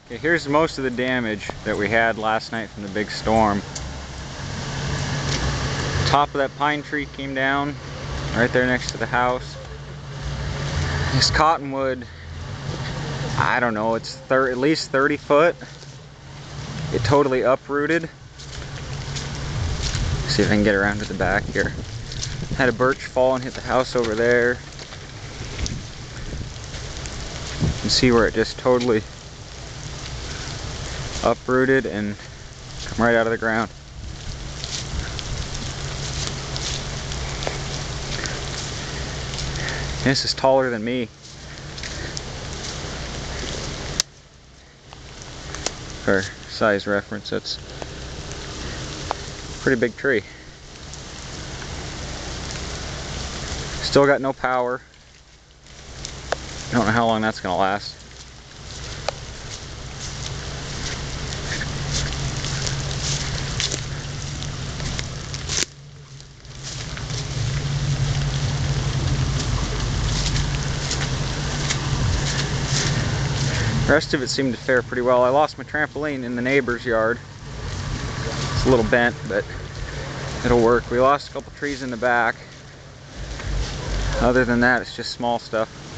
Okay, here's most of the damage that we had last night from the big storm. Top of that pine tree came down right there next to the house. This cottonwood, I don't know, it's at least 30 foot. It totally uprooted. See if I can get around to the back here. Had a birch fall and hit the house over there. You can see where it just totally uprooted and come right out of the ground. This is taller than me. For size reference, that's a pretty big tree. Still got no power. Don't know how long that's gonna last. The rest of it seemed to fare pretty well. I lost my trampoline in the neighbor's yard. It's a little bent, but it'll work. We lost a couple trees in the back. Other than that, it's just small stuff.